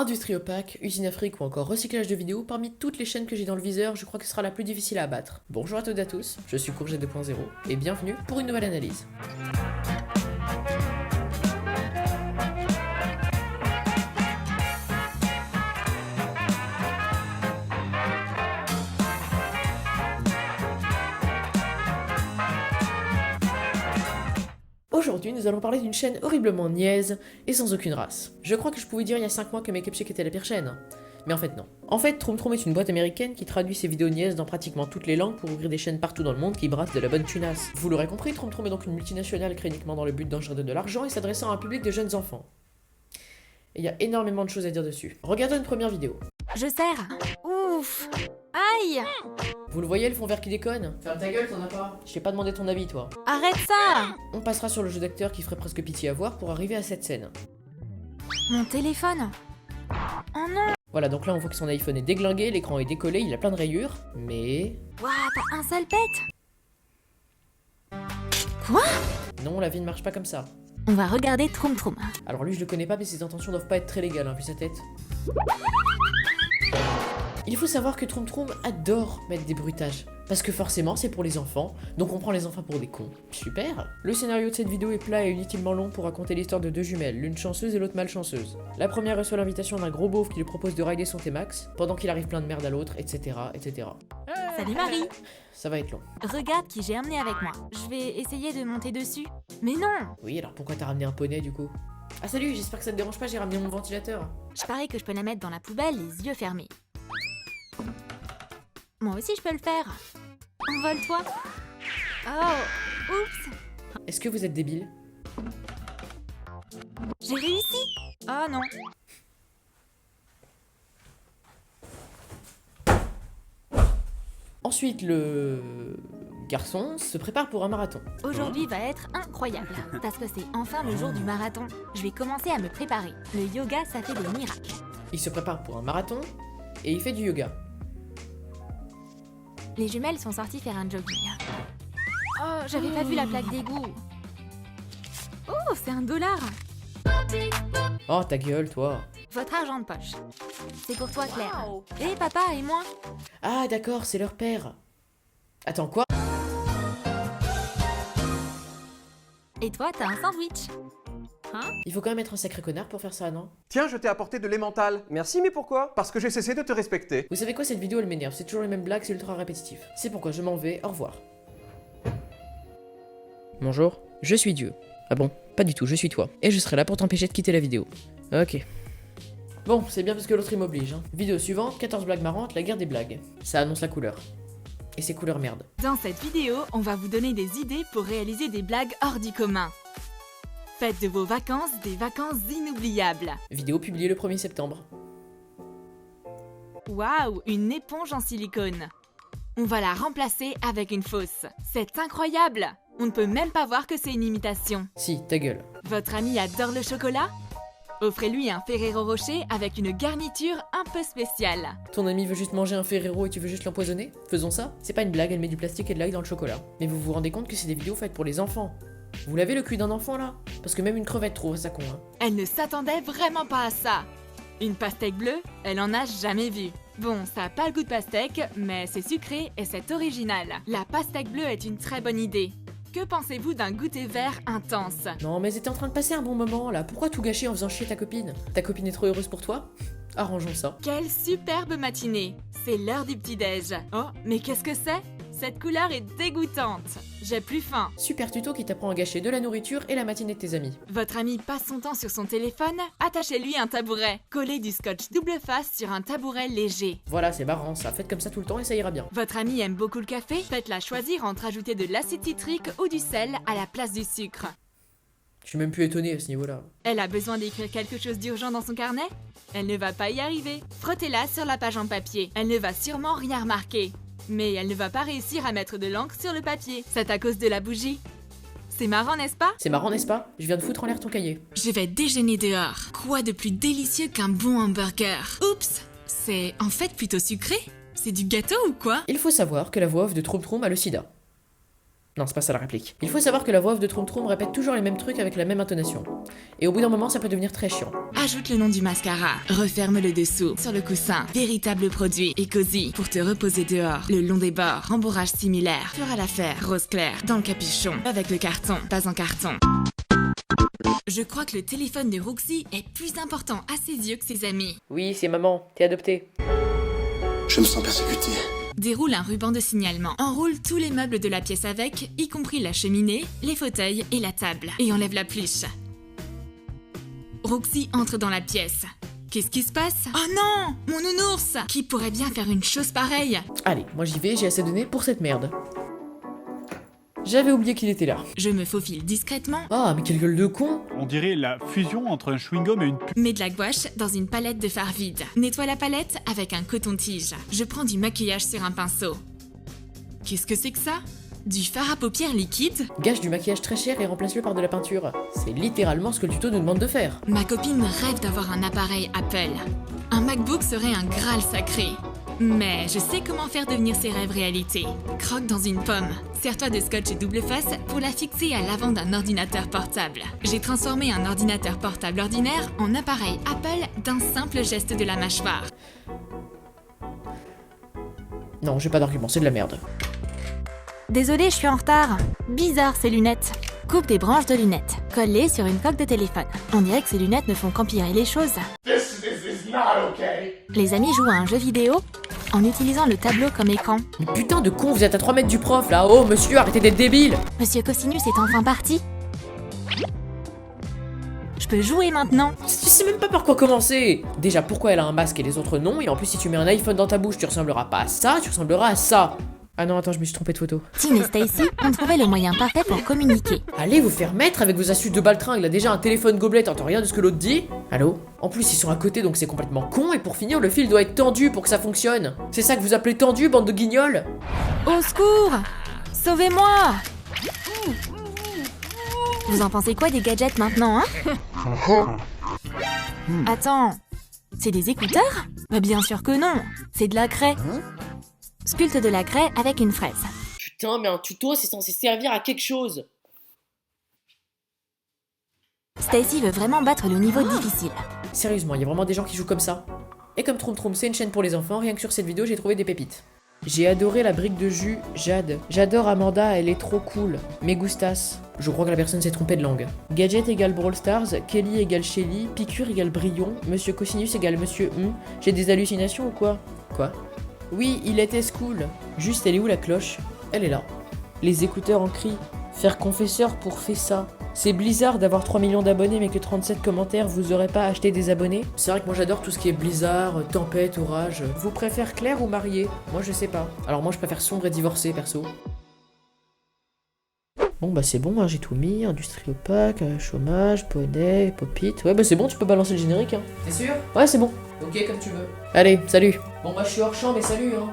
Industrie opaque, usine Afrique ou encore recyclage de vidéos, parmi toutes les chaînes que j'ai dans le viseur, je crois que ce sera la plus difficile à abattre. Bonjour à toutes et à tous, je suis Courgette 2.0 et bienvenue pour une nouvelle analyse. Aujourd'hui, nous allons parler d'une chaîne horriblement niaise et sans aucune race. Je crois que je pouvais dire il y a 5 mois que Make Up Chick était la pire chaîne. Mais en fait non. En fait, Troom Troom est une boîte américaine qui traduit ses vidéos niaises dans pratiquement toutes les langues pour ouvrir des chaînes partout dans le monde qui brassent de la bonne tunasse. Vous l'aurez compris, Troom Troom est donc une multinationale créée uniquement dans le but d'engendrer de l'argent et s'adressant à un public de jeunes enfants. Et il y a énormément de choses à dire dessus. Regardons une première vidéo. Je serre. Ouf. Aïe. Vous le voyez le fond vert qui déconne? Ferme ta gueule, t'en as pas. Je t'ai pas demandé ton avis, toi. Arrête ça. On passera sur le jeu d'acteur qui ferait presque pitié à voir pour arriver à cette scène. Mon téléphone. Oh non. Voilà, donc là on voit que son iPhone est déglingué, l'écran est décollé, il a plein de rayures, mais... Ouah, t'as un sale pète. Quoi? Non, la vie ne marche pas comme ça. On va regarder Troom Troom. Alors lui je le connais pas mais ses intentions doivent pas être très légales, hein, vu sa tête. Il faut savoir que Troom Troom adore mettre des bruitages. Parce que forcément c'est pour les enfants, donc on prend les enfants pour des cons. Super. Le scénario de cette vidéo est plat et inutilement long pour raconter l'histoire de deux jumelles, l'une chanceuse et l'autre malchanceuse. La première reçoit l'invitation d'un gros beauf qui lui propose de rider son T-Max, pendant qu'il arrive plein de merde à l'autre, etc. etc. Salut Marie. Ça va être long. Regarde qui j'ai amené avec moi. Je vais essayer de monter dessus. Mais non. Oui, alors pourquoi t'as ramené un poney du coup? Ah salut, j'espère que ça te dérange pas, j'ai ramené mon ventilateur. Je parie que je peux la mettre dans la poubelle les yeux fermés. Moi aussi je peux le faire. Envole-toi. Oh, oups. Est-ce que vous êtes débile? J'ai réussi. Oh non. Ensuite, le garçon se prépare pour un marathon. Aujourd'hui va être incroyable, parce que c'est enfin le jour du marathon. Je vais commencer à me préparer. Le yoga, ça fait des miracles. Il se prépare pour un marathon et il fait du yoga. Les jumelles sont sorties faire un jogging. Oh, j'avais pas vu la plaque d'égout. Oh, c'est $1. Oh ta gueule, toi. Votre argent de poche. C'est pour toi, Claire. Et papa et moi. Ah d'accord, c'est leur père. Attends, quoi? Et toi, t'as un sandwich. Hein? Il faut quand même être un sacré connard pour faire ça, non? Tiens, je t'ai apporté de l'emmental. Merci, mais pourquoi? Parce que j'ai cessé de te respecter. Vous savez quoi, cette vidéo elle m'énerve, c'est toujours les mêmes blagues, c'est ultra répétitif. C'est pourquoi je m'en vais, au revoir. Bonjour, je suis Dieu. Ah bon? Pas du tout, je suis toi. Et je serai là pour t'empêcher de quitter la vidéo. Ok. Bon, c'est bien parce que l'autre il m'oblige. Hein. Vidéo suivante, 14 blagues marrantes, la guerre des blagues. Ça annonce la couleur. Et c'est couleur merde. Dans cette vidéo, on va vous donner des idées pour réaliser des blagues hors du commun. Faites de vos vacances des vacances inoubliables. Vidéo publiée le 1er septembre. Waouh, une éponge en silicone. On va la remplacer avec une fausse. C'est incroyable! On ne peut même pas voir que c'est une imitation. Si, ta gueule. Votre ami adore le chocolat? Offrez-lui un Ferrero Rocher avec une garniture un peu spéciale. Ton ami veut juste manger un Ferrero et tu veux juste l'empoisonner? Faisons ça. C'est pas une blague, elle met du plastique et de l'ail dans le chocolat. Mais vous vous rendez compte que c'est des vidéos faites pour les enfants? Vous l'avez le cul d'un enfant là? Parce que même une crevette trouve ça con, hein. Elle ne s'attendait vraiment pas à ça. Une pastèque bleue, elle en a jamais vu. Bon, ça a pas le goût de pastèque, mais c'est sucré et c'est original. La pastèque bleue est une très bonne idée. Que pensez-vous d'un goûter vert intense? Non mais t'es en train de passer un bon moment là, pourquoi tout gâcher en faisant chier ta copine? Ta copine est trop heureuse pour toi? Arrangeons ça. Quelle superbe matinée! C'est l'heure du petit-déj. Oh, mais qu'est-ce que c'est? Cette couleur est dégoûtante. J'ai plus faim. Super tuto qui t'apprend à gâcher de la nourriture et la matinée de tes amis. Votre ami passe son temps sur son téléphone? Attachez-lui un tabouret. Collez du scotch double face sur un tabouret léger. Voilà, c'est marrant ça, faites comme ça tout le temps et ça ira bien. Votre ami aime beaucoup le café? Faites-la choisir entre ajouter de l'acide citrique ou du sel à la place du sucre. Je suis même plus étonné à ce niveau-là. Elle a besoin d'écrire quelque chose d'urgent dans son carnet? Elle ne va pas y arriver. Frottez-la sur la page en papier. Elle ne va sûrement rien remarquer. Mais elle ne va pas réussir à mettre de l'encre sur le papier. C'est à cause de la bougie. C'est marrant, n'est-ce pas? C'est marrant, n'est-ce pas? Je viens de foutre en l'air ton cahier. Je vais déjeuner dehors. Quoi de plus délicieux qu'un bon hamburger? Oups! C'est en fait plutôt sucré? C'est du gâteau ou quoi? Il faut savoir que la voix off de Troom Troom a le sida. Non, c'est pas ça la réplique. Il faut savoir que la voix off de Troum Troum répète toujours les mêmes trucs avec la même intonation. Et au bout d'un moment, ça peut devenir très chiant. Ajoute le nom du mascara, referme le dessous, sur le coussin. Véritable produit et cosy pour te reposer dehors, le long des bords. Rembourrage similaire, fera l'affaire, rose clair, dans le capuchon, avec le carton, pas en carton. Je crois que le téléphone de Roxy est plus important à ses yeux que ses amis. Oui, c'est maman, t'es adoptée. Je me sens persécuté. Déroule un ruban de signalement. Enroule tous les meubles de la pièce avec, y compris la cheminée, les fauteuils et la table. Et enlève la pluche. Roxy entre dans la pièce. Qu'est-ce qui se passe? Oh non! Mon nounours! Qui pourrait bien faire une chose pareille? Allez, moi j'y vais, j'ai assez donné pour cette merde. J'avais oublié qu'il était là. Je me faufile discrètement, Ah, mais quelle gueule de con! On dirait la fusion entre un chewing-gum et une pub. mets de la gouache dans une palette de fard vide. Nettoie la palette avec un coton-tige. Je prends du maquillage sur un pinceau. Qu'est-ce que c'est que ça? Du fard à paupières liquide? Gâche du maquillage très cher et remplace-le par de la peinture. C'est littéralement ce que le tuto nous demande de faire. Ma copine rêve d'avoir un appareil Apple. Un MacBook serait un Graal sacré. Mais je sais comment faire devenir ses rêves réalité. Croque dans une pomme. Sers-toi de scotch double face pour la fixer à l'avant d'un ordinateur portable. J'ai transformé un ordinateur portable ordinaire en appareil Apple d'un simple geste de la mâchoire. Non, j'ai pas d'argument, c'est de la merde. Désolée, je suis en retard. Bizarre ces lunettes. Coupe des branches de lunettes. Colle-les sur une coque de téléphone. On dirait que ces lunettes ne font qu'empirer les choses. Les amis jouent à un jeu vidéo en utilisant le tableau comme écran. Mais putain de con, vous êtes à 3 mètres du prof là! Oh monsieur, arrêtez d'être débile! Monsieur Cosinus est enfin parti. Je peux jouer maintenant. Tu sais même pas par quoi commencer! Déjà, pourquoi elle a un masque et les autres non? Et en plus, si tu mets un iPhone dans ta bouche, tu ressembleras pas à ça, tu ressembleras à ça! Ah non, attends, je me suis trompé de photo. Tim et Stacy ont trouvé le moyen parfait pour communiquer. Allez vous faire mettre avec vos astuces de baltringue, il a déjà un téléphone gobelet, t'entends rien de ce que l'autre dit? Allô? En plus ils sont à côté donc c'est complètement con et pour finir le fil doit être tendu pour que ça fonctionne. C'est ça que vous appelez tendu, bande de guignols? Au secours! Sauvez-moi! Vous en pensez quoi des gadgets maintenant, hein? Attends, c'est des écouteurs? Bah bien sûr que non, c'est de la craie. Sculpte de la craie avec une fraise. Putain mais un tuto c'est censé servir à quelque chose. Stacy veut vraiment battre le niveau difficile. Sérieusement, il y a vraiment des gens qui jouent comme ça? Et comme Troum Troum c'est une chaîne pour les enfants, rien que sur cette vidéo j'ai trouvé des pépites. J'ai adoré la brique de jus Jade. J'adore Amanda, elle est trop cool. Me gustas. Je crois que la personne s'est trompée de langue. Gadget égale Brawl Stars, Kelly égale Shelly, Piqûre égale Brion, Monsieur Cosinus égale Monsieur J'ai des hallucinations ou quoi? Quoi? Oui, il était cool. Juste, elle est où la cloche? Elle est là. Les écouteurs en cri. Faire confesseur pour fait ça. C'est Blizzard d'avoir 3 millions d'abonnés mais que 37 commentaires, vous aurez pas acheté des abonnés? C'est vrai que moi j'adore tout ce qui est Blizzard, tempête, orage. Vous préférez clair ou marié? Moi je sais pas. Alors moi je préfère sombre et divorcé perso. Bon bah c'est bon, hein, j'ai tout mis, industrie opaque, chômage, poney, pop-it. Ouais bah c'est bon, tu peux balancer le générique hein. T'es sûr? Ouais c'est bon. Ok comme tu veux. Allez, salut. Bon bah je suis hors champ mais salut hein.